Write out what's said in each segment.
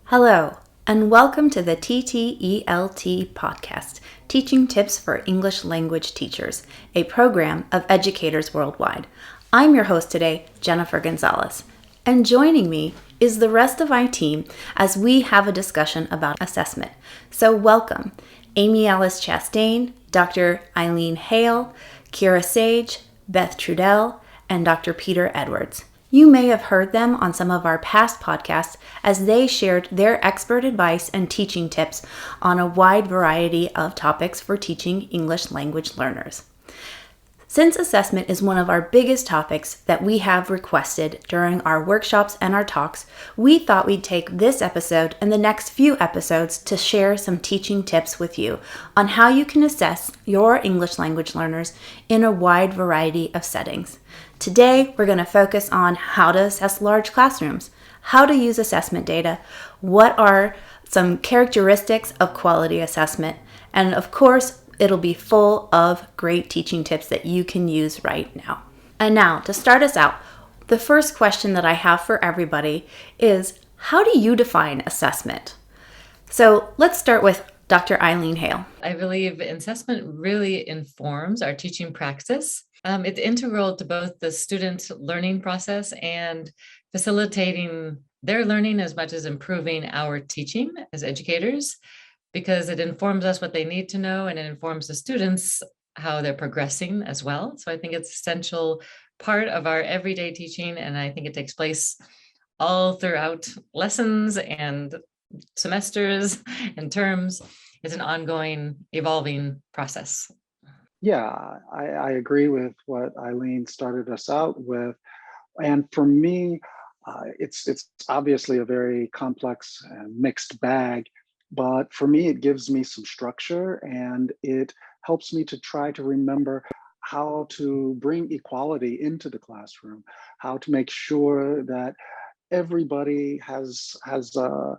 Hello, and welcome to the TTELT podcast, Teaching Tips for English Language Teachers, a program of educators worldwide. I'm your host today, Jennifer Gonzalez, and joining me is the rest of my team as we have a discussion about assessment. So welcome, Amy Alice Chastain, Dr. Eileen Hale, Kira Sage, Beth Trudell, and Dr. Peter Edwards. You may have heard them on some of our past podcasts as they shared their expert advice and teaching tips on a wide variety of topics for teaching English language learners. Since assessment is one of our biggest topics that we have requested during our workshops and our talks, we thought we'd take this episode and the next few episodes to share some teaching tips with you on how you can assess your English language learners in a wide variety of settings. Today, we're going to focus on how to assess large classrooms, how to use assessment data, what are some characteristics of quality assessment, and of course, it'll be full of great teaching tips that you can use right now. And now, to start us out, the first question that I have for everybody is, how do you define assessment? So let's start with Dr. Eileen Hale. I believe assessment really informs our teaching practice. It's integral to both the student learning process and facilitating their learning as much as improving our teaching as educators, because it informs us what they need to know and it informs the students how they're progressing as well. So I think it's an essential part of our everyday teaching, and I think it takes place all throughout lessons and semesters and terms. It's an ongoing, evolving process. Yeah, I agree with what Eileen started us out with. And for me, it's obviously a very complex and mixed bag, but for me, it gives me some structure and it helps me to try to remember how to bring equality into the classroom, how to make sure that everybody has a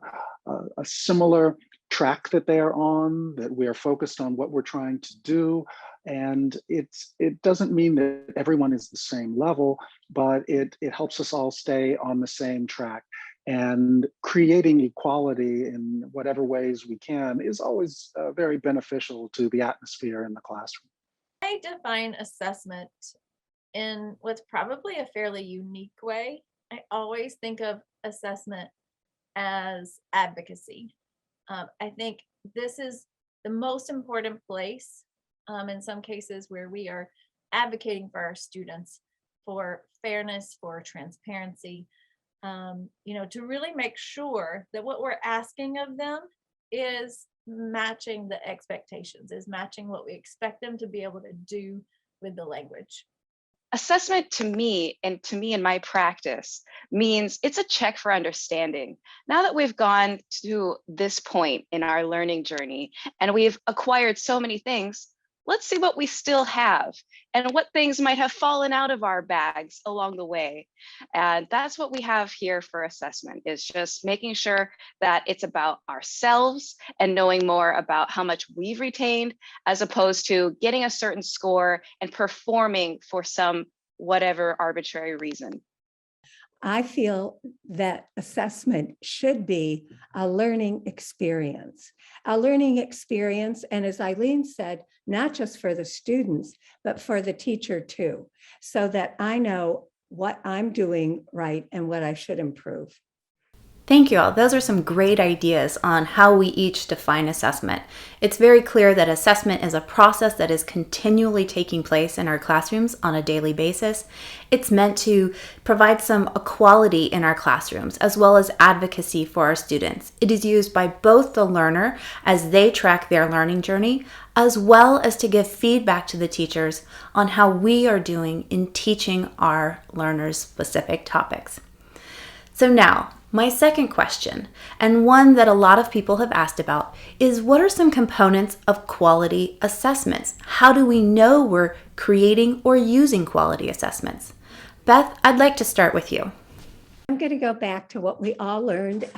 similar track that they are on, that we are focused on what we're trying to do. And it doesn't mean that everyone is the same level, but it helps us all stay on the same track. And creating equality in whatever ways we can is always very beneficial to the atmosphere in the classroom. I define assessment in what's probably a fairly unique way. I always think of assessment as advocacy. I think this is the most important place in some cases where we are advocating for our students for fairness, for transparency, to really make sure that what we're asking of them is matching the expectations, is matching what we expect them to be able to do with the language. Assessment to me in my practice means it's a check for understanding. Now that we've gone to this point in our learning journey and we've acquired so many things, let's see what we still have and what things might have fallen out of our bags along the way. And that's what we have here for assessment, is just making sure that it's about ourselves and knowing more about how much we've retained, as opposed to getting a certain score and performing for some whatever arbitrary reason. I feel that assessment should be a learning experience. A learning experience, and as Eileen said, not just for the students, but for the teacher too, so that I know what I'm doing right and what I should improve. Thank you all. Those are some great ideas on how we each define assessment. It's very clear that assessment is a process that is continually taking place in our classrooms on a daily basis. It's meant to provide some equality in our classrooms as well as advocacy for our students. It is used by both the learner as they track their learning journey, as well as to give feedback to the teachers on how we are doing in teaching our learners specific topics. So now, my second question, and one that a lot of people have asked about, is what are some components of quality assessments? How do we know we're creating or using quality assessments? Beth, I'd like to start with you. I'm going to go back to what we all learned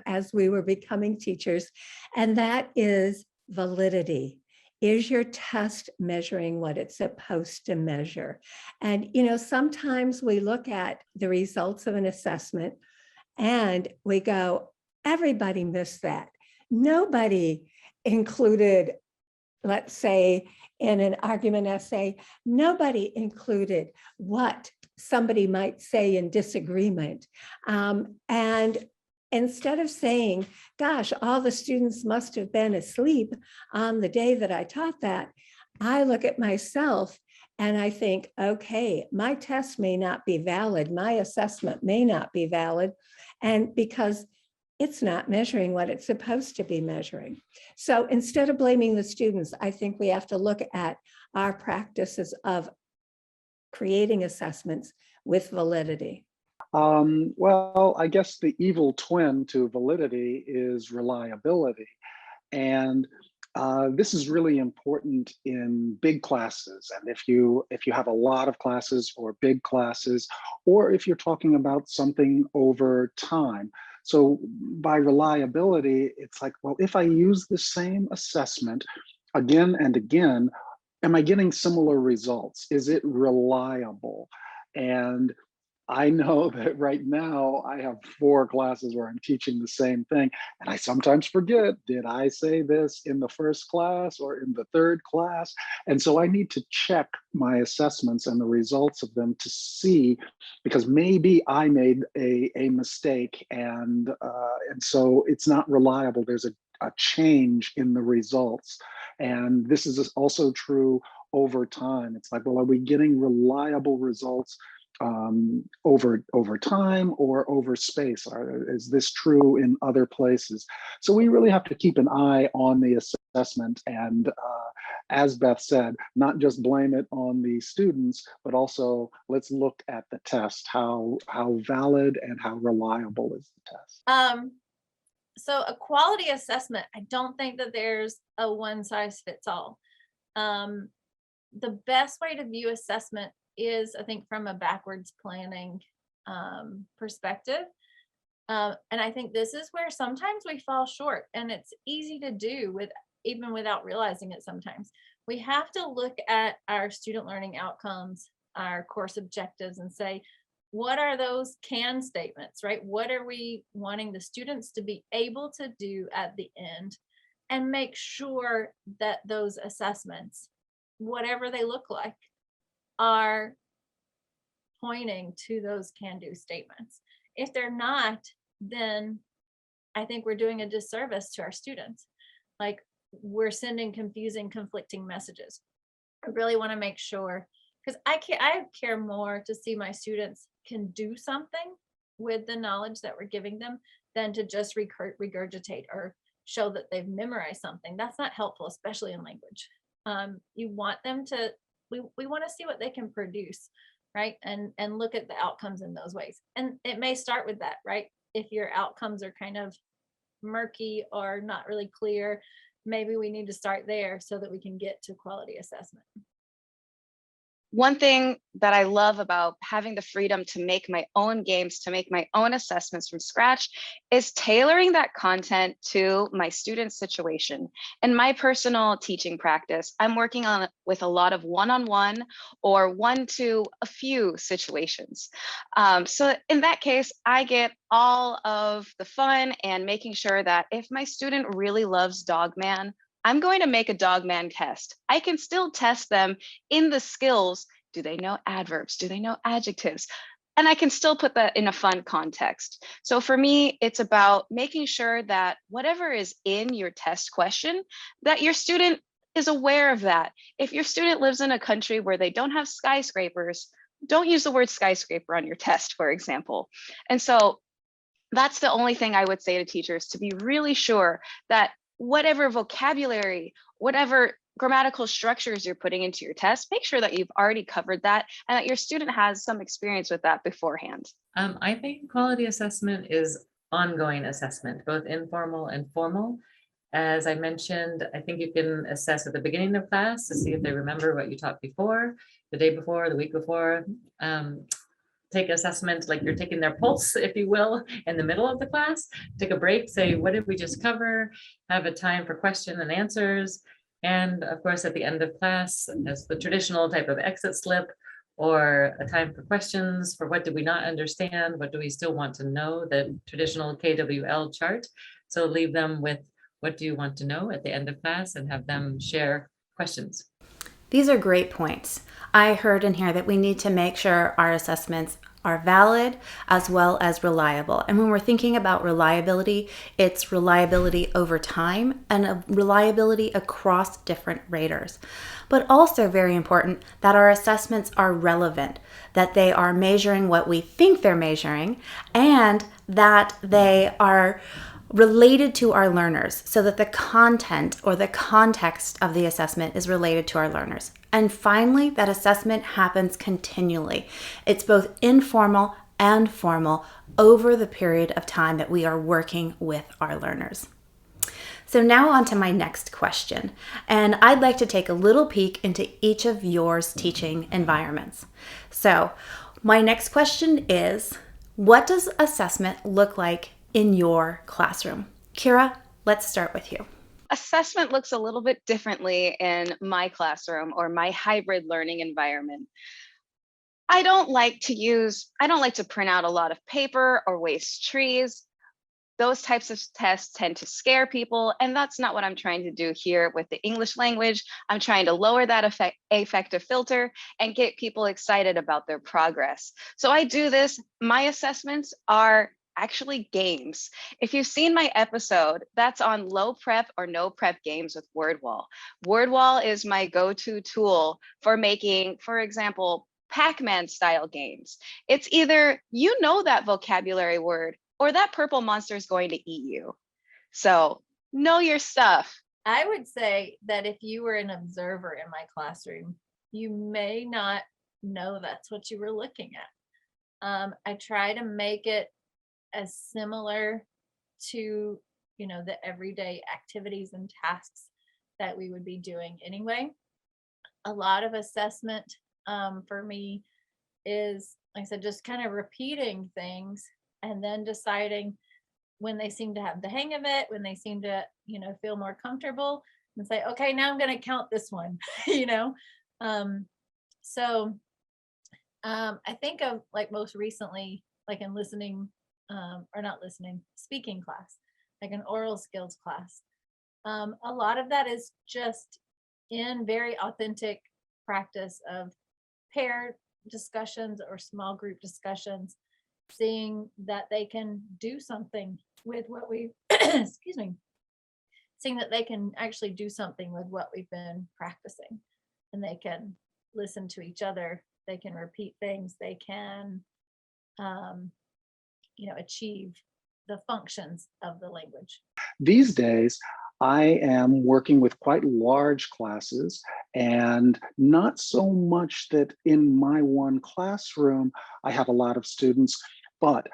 as we were becoming teachers, and that is validity. Is your test measuring what it's supposed to measure? And, sometimes we look at the results of an assessment and we go, everybody missed that. Nobody included, let's say, in an argument essay, nobody included what somebody might say in disagreement. And instead of saying, gosh, all the students must have been asleep on the day that I taught that, I look at myself and I think, okay, my test may not be valid, my assessment may not be valid, and because it's not measuring what it's supposed to be measuring. So instead of blaming the students, I think we have to look at our practices of creating assessments with validity. Well, I guess the evil twin to validity is reliability. And this is really important in big classes. And if you have a lot of classes or big classes, or if you're talking about something over time. So by reliability, it's like, well, if I use the same assessment again and again, am I getting similar results? Is it reliable? And I know that right now I have 4 classes where I'm teaching the same thing, and I sometimes forget, did I say this in the first class or in the 3rd class? And so I need to check my assessments and the results of them to see, because maybe I made a mistake, and so it's not reliable. There's a change in the results. And this is also true over time. It's like, well, are we getting reliable results over time or over space? Is this true in other places? So we really have to keep an eye on the assessment, and as Beth said, not just blame it on the students, but also let's look at the test. How valid and how reliable is the test? So a quality assessment, I don't think that there's a one size fits all. The best way to view assessment is, I think, from a backwards planning perspective. And I think this is where sometimes we fall short, and it's easy to do even without realizing it sometimes. We have to look at our student learning outcomes, our course objectives, and say, what are those can statements, right? What are we wanting the students to be able to do at the end? And make sure that those assessments, whatever they look like, are pointing to those can-do statements. If they're not, then I think we're doing a disservice to our students. Like, we're sending confusing, conflicting messages. I really want to make sure, because I care more to see my students can do something with the knowledge that we're giving them than to just regurgitate or show that they've memorized something. That's not helpful, especially in language. You want them to, we want to see what they can produce, right? And look at the outcomes in those ways. And it may start with that, right? If your outcomes are kind of murky or not really clear, maybe we need to start there so that we can get to quality assessment. One thing that I love about having the freedom to make my own games, to make my own assessments from scratch, is tailoring that content to my student's situation. In my personal teaching practice, I'm working with a lot of one-on-one or one to a few situations. So in that case, I get all of the fun and making sure that if my student really loves Dogman, I'm going to make a Dogman test. I can still test them in the skills. Do they know adverbs? Do they know adjectives? And I can still put that in a fun context. So for me, it's about making sure that whatever is in your test question, that your student is aware of that. If your student lives in a country where they don't have skyscrapers, don't use the word skyscraper on your test, for example. And so that's the only thing I would say to teachers, to be really sure that whatever vocabulary, whatever grammatical structures you're putting into your test, make sure that you've already covered that and that your student has some experience with that beforehand. I think quality assessment is ongoing assessment, both informal and formal. As I mentioned, I think you can assess at the beginning of class to see if they remember what you taught before, the day before, the week before. Take assessment like you're taking their pulse, if you will, in the middle of the class. Take a break, say, what did we just cover? Have a time for question and answers. And of course, at the end of class, as the traditional type of exit slip, or a time for questions for what did we not understand, what do we still want to know, the traditional KWL chart. So leave them with what do you want to know at the end of class and have them share questions. These are great points. I heard in here that we need to make sure our assessments are valid as well as reliable. And when we're thinking about reliability, it's reliability over time and a reliability across different raters. But also very important that our assessments are relevant, that they are measuring what we think they're measuring, and that they are related to our learners, so that the content or the context of the assessment is related to our learners. And finally, that assessment happens continually. It's both informal and formal over the period of time that we are working with our learners. So now on to my next question, and I'd like to take a little peek into each of yours teaching environments. So my next question is, what does assessment look like in your classroom? Kira, let's start with you. Assessment looks a little bit differently in my classroom or my hybrid learning environment. I don't like to print out a lot of paper or waste trees. Those types of tests tend to scare people, and that's not what I'm trying to do here with the English language. I'm trying to lower that affective filter and get people excited about their progress. So I do this. My assessments are actually games. If you've seen my episode, that's on low prep or no prep games with WordWall. WordWall is my go-to tool for making, for example, Pac-Man style games. It's either you know that vocabulary word or that purple monster is going to eat you. So know your stuff. I would say that if you were an observer in my classroom, you may not know that's what you were looking at. I try to make it as similar to, the everyday activities and tasks that we would be doing anyway. A lot of assessment for me is, like I said, just kind of repeating things and then deciding when they seem to have the hang of it, when they seem to, feel more comfortable, and say, okay, now I'm going to count this one, I think of, like, most recently, like in speaking class, like an oral skills class. A lot of that is just in very authentic practice of pair discussions or small group discussions, seeing that they can do something with what we excuse me, seeing that they can actually do something with what we've been practicing, and they can listen to each other, they can repeat things, they can achieve the functions of the language. These days, I am working with quite large classes, and not so much that in my one classroom I have a lot of students, but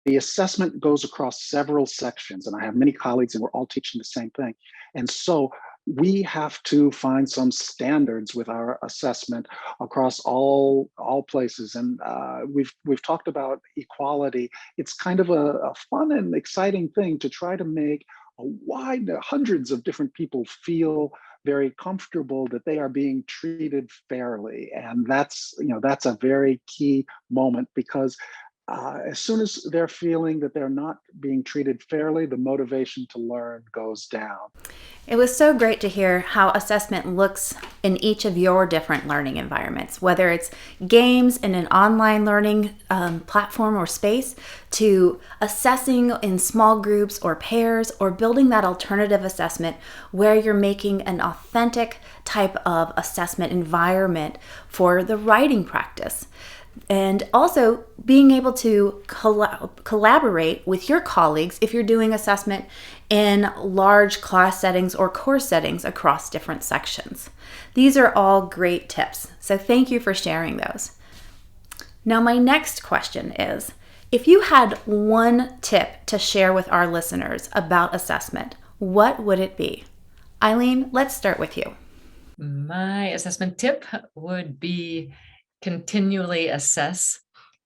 the assessment goes across several sections, and I have many colleagues and we're all teaching the same thing. And so we have to find some standards with our assessment across all places. And we've talked about equality. It's kind of a fun and exciting thing to try to make hundreds of different people feel very comfortable that they are being treated fairly. And that's a very key moment, because as soon as they're feeling that they're not being treated fairly, the motivation to learn goes down. It was so great to hear how assessment looks in each of your different learning environments, whether it's games in an online learning platform or space, to assessing in small groups or pairs, or building that alternative assessment where you're making an authentic type of assessment environment for the writing practice. And also being able to collaborate with your colleagues if you're doing assessment in large class settings or course settings across different sections. These are all great tips, so thank you for sharing those. Now, my next question is, if you had one tip to share with our listeners about assessment, what would it be? Eileen, let's start with you. My assessment tip would be continually assess.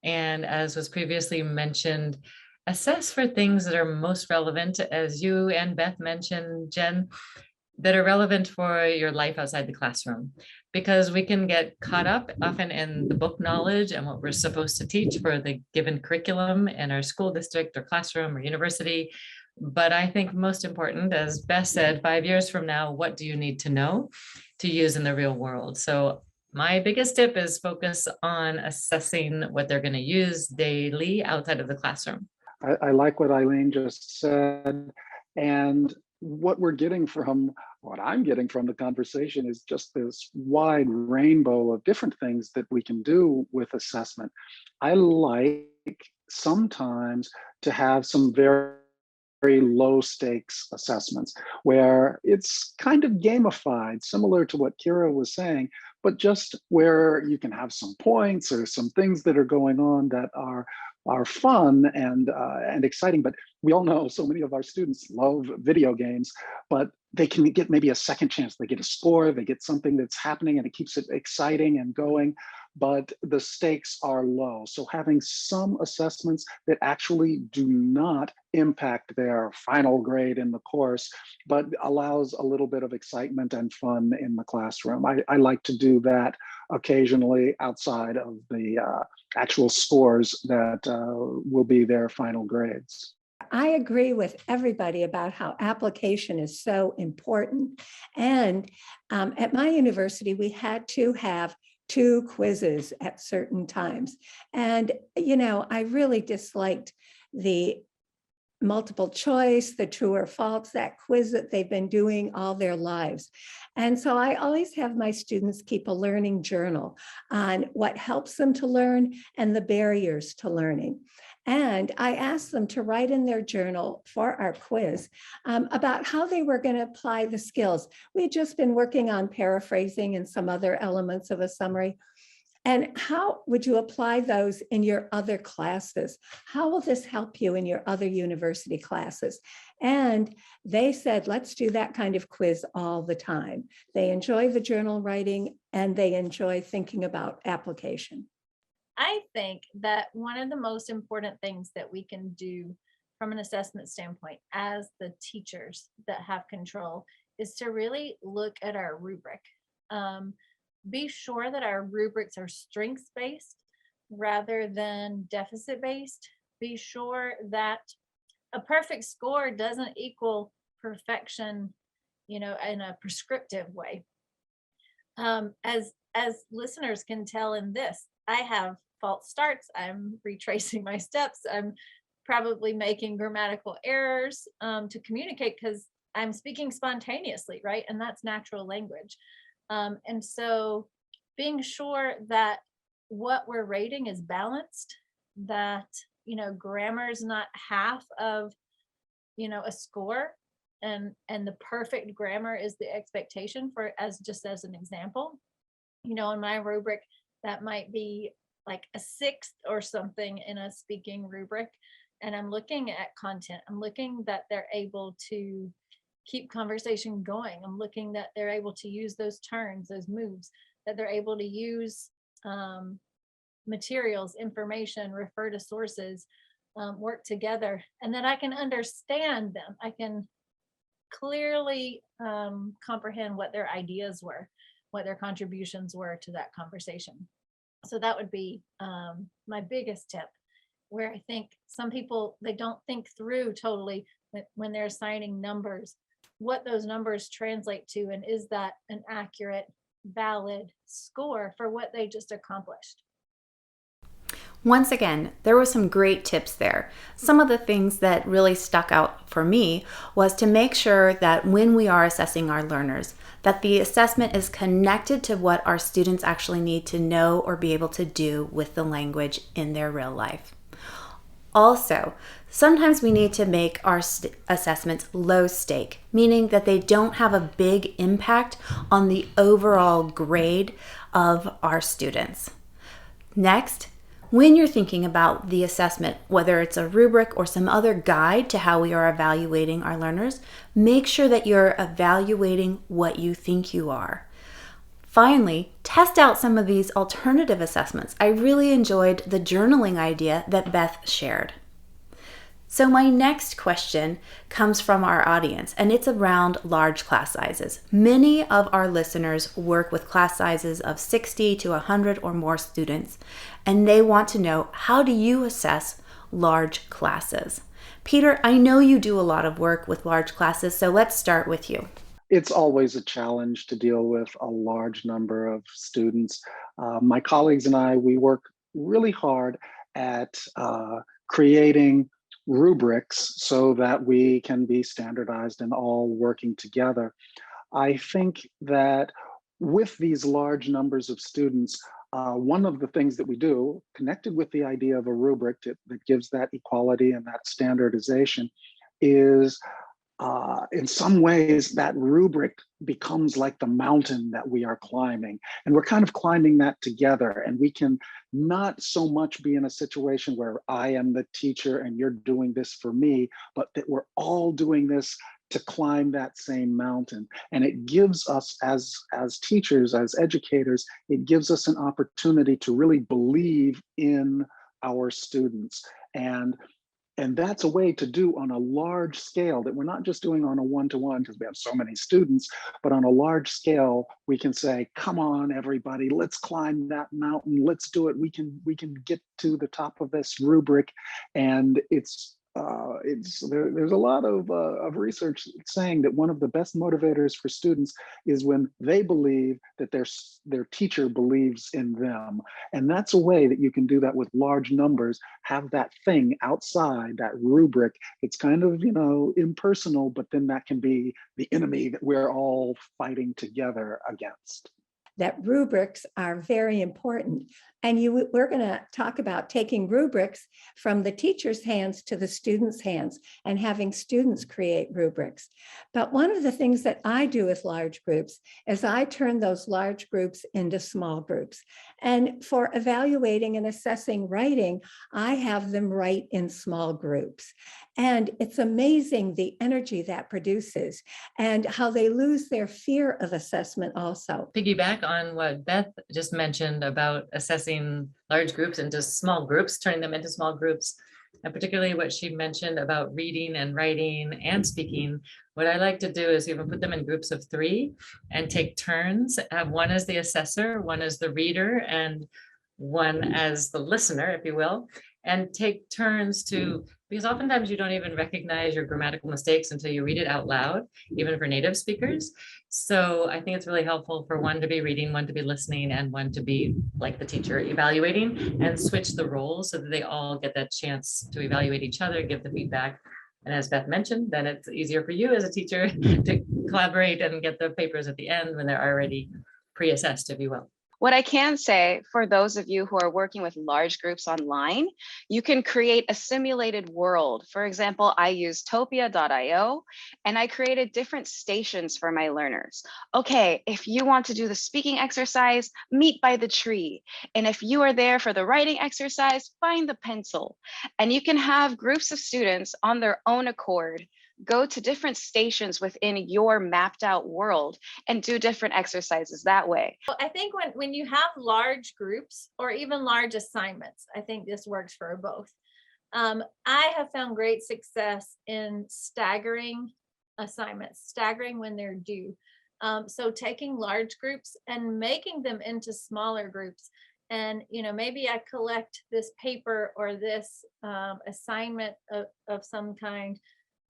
And as was previously mentioned, assess for things that are most relevant. As you and Beth mentioned, Jen, that are relevant for your life outside the classroom, because we can get caught up often in the book knowledge and what we're supposed to teach for the given curriculum in our school district or classroom or university. But I think most important, as Beth said, 5 years from now, what do you need to know to use in the real world? So my biggest tip is focus on assessing what they're going to use daily outside of the classroom. I like what Eileen just said. And what I'm getting from the conversation is just this wide rainbow of different things that we can do with assessment. I like sometimes to have some very low stakes assessments where it's kind of gamified, similar to what Kira was saying, but just where you can have some points or some things that are going on that are fun and exciting. But we all know so many of our students love video games, but they can get maybe a second chance. They get a score, they get something that's happening, and it keeps it exciting and going, but the stakes are low. So having some assessments that actually do not impact their final grade in the course, but allows a little bit of excitement and fun in the classroom. I like to do that occasionally outside of the actual scores that will be their final grades. I agree with everybody about how application is so important. And at my university, we had to have 2 quizzes at certain times. And, I really disliked the multiple choice, the true or false, that quiz that they've been doing all their lives. And so I always have my students keep a learning journal on what helps them to learn and the barriers to learning. And I asked them to write in their journal for our quiz about how they were going to apply the skills. We'd just been working on paraphrasing and some other elements of a summary. And how would you apply those in your other classes? How will this help you in your other university classes? And they said, let's do that kind of quiz all the time. They enjoy the journal writing and they enjoy thinking about application. I think that one of the most important things that we can do from an assessment standpoint as the teachers that have control is to really look at our rubric. Be sure that our rubrics are strengths-based rather than deficit-based. Be sure that a perfect score doesn't equal perfection, in a prescriptive way. As listeners can tell in this, I have false starts. I'm retracing my steps. I'm probably making grammatical errors to communicate because I'm speaking spontaneously, right? And that's natural language. And so being sure that what we're rating is balanced, that, grammar is not half of, a score, and the perfect grammar is the expectation for, as an example, in my rubric, that might be like a 6th or something in a speaking rubric. And I'm looking at content. I'm looking that they're able to keep conversation going. I'm looking that they're able to use those turns, those moves, that they're able to use materials, information, refer to sources, work together, and that I can understand them. I can clearly comprehend what their ideas were, what their contributions were to that conversation. So that would be my biggest tip, where I think some people, they don't think through totally when they're assigning numbers, what those numbers translate to, and is that an accurate, valid score for what they just accomplished. Once again, there were some great tips there. Some of the things that really stuck out for me was to make sure that when we are assessing our learners, that the assessment is connected to what our students actually need to know or be able to do with the language in their real life. Also, sometimes we need to make our assessments low stake, meaning that they don't have a big impact on the overall grade of our students. Next, when you're thinking about the assessment, whether it's a rubric or some other guide to how we are evaluating our learners, make sure that you're evaluating what you think you are. Finally, test out some of these alternative assessments. I really enjoyed the journaling idea that Beth shared. So my next question comes from our audience, and it's around large class sizes. Many of our listeners work with class sizes of 60 to 100 or more students, and they want to know, how do you assess large classes? Peter, I know you do a lot of work with large classes, so let's start with you. It's always a challenge to deal with a large number of students. My colleagues and I, we work really hard at creating rubrics so that we can be standardized and all working together. I think that with these large numbers of students, one of the things that we do, connected with the idea of a rubric that gives that equality and that standardization, is in some ways that rubric becomes like the mountain that we are climbing, and we're kind of climbing that together, and we can not so much be in a situation where I am the teacher and you're doing this for me, but that we're all doing this to climb that same mountain. And it gives us, as teachers, as educators, it gives us an opportunity to really believe in our students. And that's a way to do on a large scale that we're not just doing on a one-to-one because we have so many students, but on a large scale, we can say, come on, everybody, let's climb that mountain. Let's do it. We can get to the top of this rubric. And there's a lot of research saying that one of the best motivators for students is when they believe that their teacher believes in them. And that's a way that you can do that with large numbers, have that thing outside that rubric. It's kind of, impersonal, but then that can be the enemy that we're all fighting together against. That rubrics are very important. And we're going to talk about taking rubrics from the teacher's hands to the students' hands and having students create rubrics. But one of the things that I do with large groups is I turn those large groups into small groups. And for evaluating and assessing writing, I have them write in small groups. And it's amazing the energy that produces and how they lose their fear of assessment also. Piggyback on what Beth just mentioned about assessing large groups into small groups, turning them into small groups, and particularly what she mentioned about reading and writing and speaking. What I like to do is even put them in groups of 3 and take turns. Have one as the assessor, one as the reader, and one as the listener, if you will, and take turns because oftentimes you don't even recognize your grammatical mistakes until you read it out loud, even for native speakers. So I think it's really helpful for one to be reading, one to be listening, and one to be like the teacher evaluating, and switch the roles so that they all get that chance to evaluate each other, give the feedback. And as Beth mentioned, then it's easier for you as a teacher to collaborate and get the papers at the end when they're already pre-assessed, if you will. What I can say for those of you who are working with large groups online, you can create a simulated world. For example, I use topia.io and I created different stations for my learners. Okay, if you want to do the speaking exercise, meet by the tree. And if you are there for the writing exercise, find the pencil. And you can have groups of students on their own accord go to different stations within your mapped out world and do different exercises that way. I think when you have large groups or even large assignments, I think this works for both. I have found great success in staggering assignments, staggering when they're due. So taking large groups and making them into smaller groups. And, maybe I collect this paper or this assignment of some kind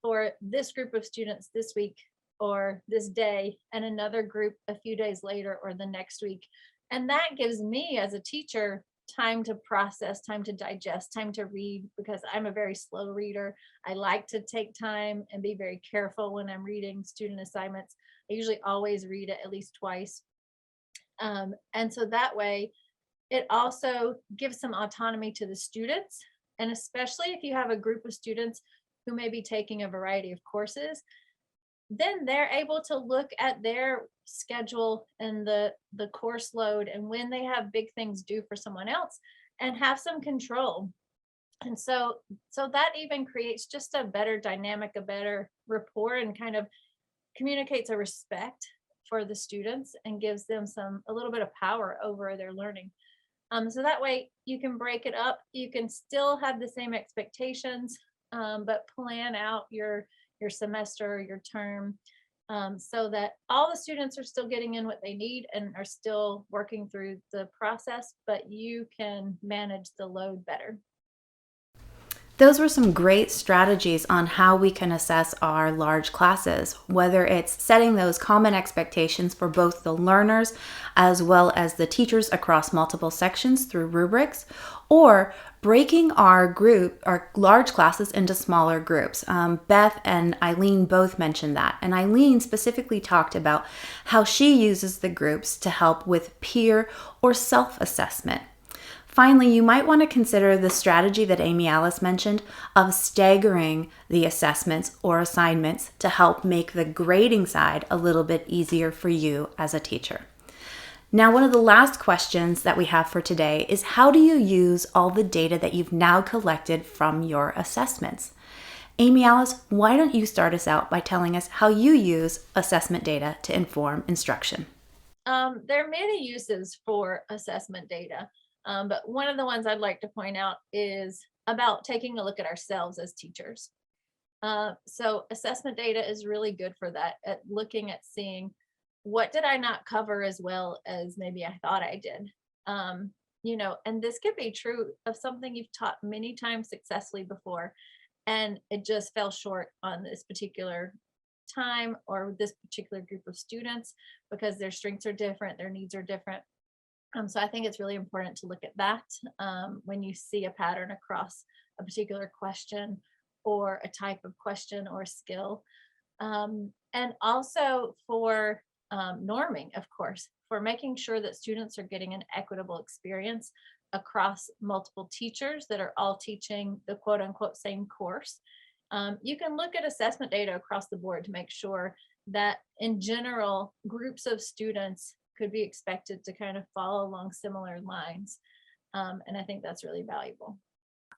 for this group of students this week or this day, and another group a few days later or the next week. And that gives me as a teacher time to process, time to digest, time to read, because I'm a very slow reader. I like to take time and be very careful when I'm reading student assignments. I usually always read it at least twice. And so that way, it also gives some autonomy to the students. And especially if you have a group of students who may be taking a variety of courses, then they're able to look at their schedule and the course load and when they have big things due for someone else and have some control. And so that even creates just a better dynamic, a better rapport, and kind of communicates a respect for the students and gives them a little bit of power over their learning. So that way you can break it up. You can still have the same expectations, but plan out your semester, your term, so that all the students are still getting in what they need and are still working through the process, but you can manage the load better. Those were some great strategies on how we can assess our large classes, whether it's setting those common expectations for both the learners as well as the teachers across multiple sections through rubrics, or breaking our large classes into smaller groups. Beth and Eileen both mentioned that, and Eileen specifically talked about how she uses the groups to help with peer or self-assessment. Finally, you might want to consider the strategy that Amy Alice mentioned of staggering the assessments or assignments to help make the grading side a little bit easier for you as a teacher. Now, one of the last questions that we have for today is, how do you use all the data that you've now collected from your assessments? Amy Alice, why don't you start us out by telling us how you use assessment data to inform instruction? There are many uses for assessment data. But one of the ones I'd like to point out is about taking a look at ourselves as teachers. So assessment data is really good for that, at looking at seeing, what did I not cover as well as maybe I thought I did? And this could be true of something you've taught many times successfully before, and it just fell short on this particular time or this particular group of students because their strengths are different, their needs are different. So I think it's really important to look at that when you see a pattern across a particular question or a type of question or skill. And also for norming, of course, for making sure that students are getting an equitable experience across multiple teachers that are all teaching the quote unquote same course. You can look at assessment data across the board to make sure that in general, groups of students could be expected to kind of follow along similar lines. And I think that's really valuable.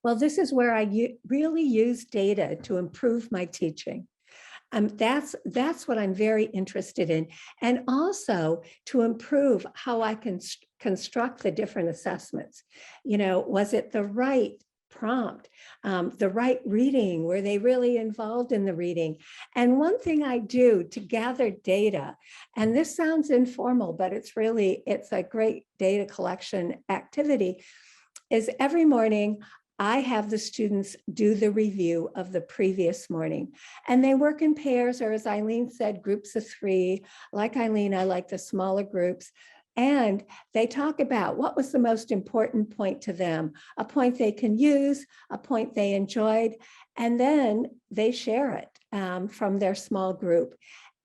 Well, this is where I really use data to improve my teaching. That's what I'm very interested in. And also to improve how I can construct the different assessments. Was it the right prompt, the right reading? Were they really involved in the reading? And one thing I do to gather data, and this sounds informal, but it's a great data collection activity, is every morning I have the students do the review of the previous morning, and they work in pairs, or as Eileen said, groups of 3. Like Eileen, I like the smaller groups. And they talk about what was the most important point to them, a point they can use, a point they enjoyed, and then they share it from their small group.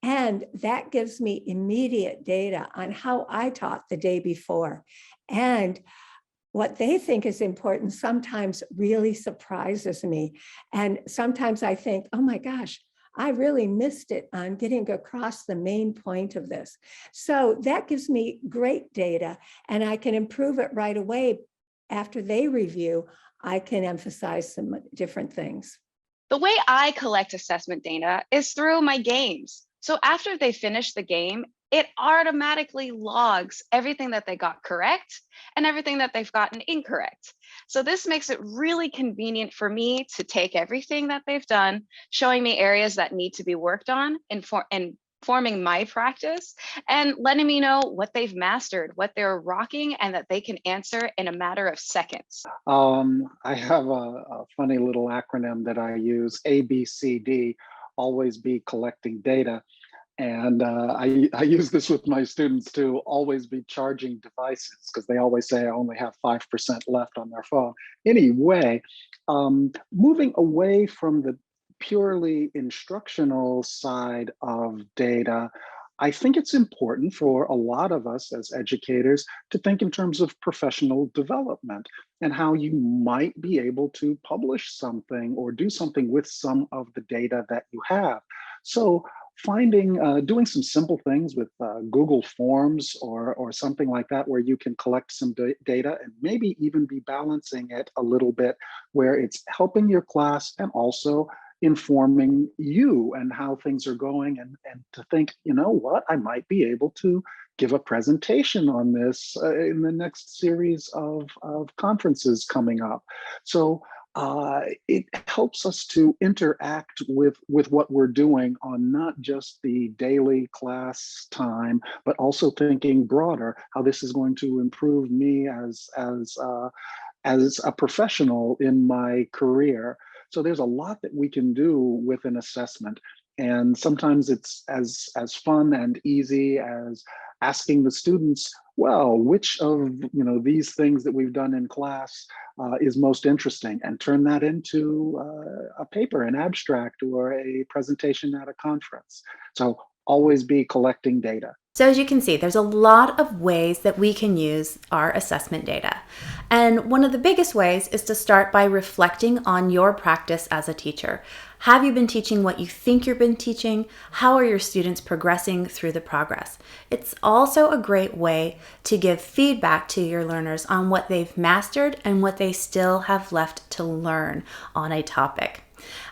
And that gives me immediate data on how I taught the day before. And what they think is important sometimes really surprises me. And sometimes I think, oh my gosh, I really missed it on getting across the main point of this. So that gives me great data, and I can improve it right away. After they review, I can emphasize some different things. The way I collect assessment data is through my games. So after they finish the game, it automatically logs everything that they got correct and everything that they've gotten incorrect. So this makes it really convenient for me to take everything that they've done, showing me areas that need to be worked on, and forming my practice, and letting me know what they've mastered, what they're rocking, and that they can answer in a matter of seconds. I have a funny little acronym that I use, ABCD, always be collecting data. And I use this with my students to always be charging devices, because they always say I only have 5% left on their phone. Anyway, moving away from the purely instructional side of data, I think it's important for a lot of us as educators to think in terms of professional development and how you might be able to publish something or do something with some of the data that you have. So doing some simple things with Google Forms or something like that, where you can collect some data and maybe even be balancing it a little bit, where it's helping your class and also informing you and how things are going, and to think, you know what, I might be able to give a presentation on this in the next series of conferences coming up. So it helps us to interact with what we're doing on not just the daily class time, but also thinking broader how this is going to improve me as a professional in my career. So there's a lot that we can do with an assessment. And sometimes it's as fun and easy as asking the students, well, which of these things that we've done in class is most interesting, and turn that into a paper, an abstract, or a presentation at a conference. So always be collecting data. So as you can see, there's a lot of ways that we can use our assessment data. And one of the biggest ways is to start by reflecting on your practice as a teacher. Have you been teaching what you think you've been teaching? How are your students progressing through the progress? It's also a great way to give feedback to your learners on what they've mastered and what they still have left to learn on a topic.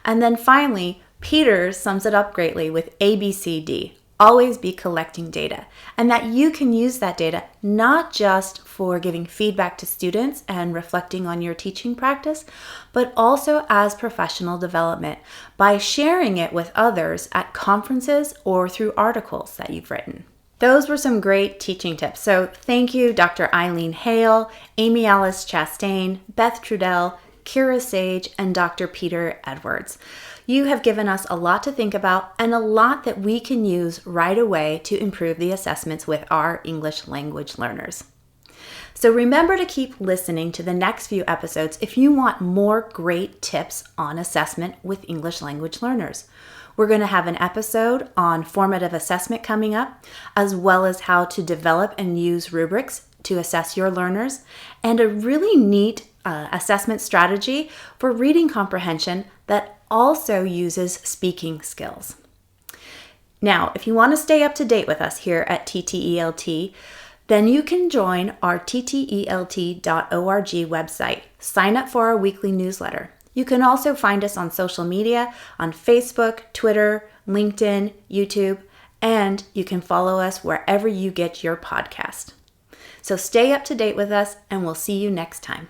And then finally, Peter sums it up greatly with ABCD. Always be collecting data, and that you can use that data not just for giving feedback to students and reflecting on your teaching practice, but also as professional development by sharing it with others at conferences or through articles that you've written. Those were some great teaching tips. So thank you, Dr. Eileen Hale, Amy Alice Chastain, Beth Trudell, Kira Sage, and Dr. Peter Edwards. You have given us a lot to think about and a lot that we can use right away to improve the assessments with our English language learners. So remember to keep listening to the next few episodes if you want more great tips on assessment with English language learners. We're going to have an episode on formative assessment coming up, as well as how to develop and use rubrics to assess your learners, and a really neat assessment strategy for reading comprehension that also uses speaking skills. Now, if you want to stay up to date with us here at TTELT, then you can join our TTELT.org website. Sign up for our weekly newsletter. You can also find us on social media on Facebook, Twitter, LinkedIn, YouTube, and you can follow us wherever you get your podcast. So stay up to date with us, and we'll see you next time.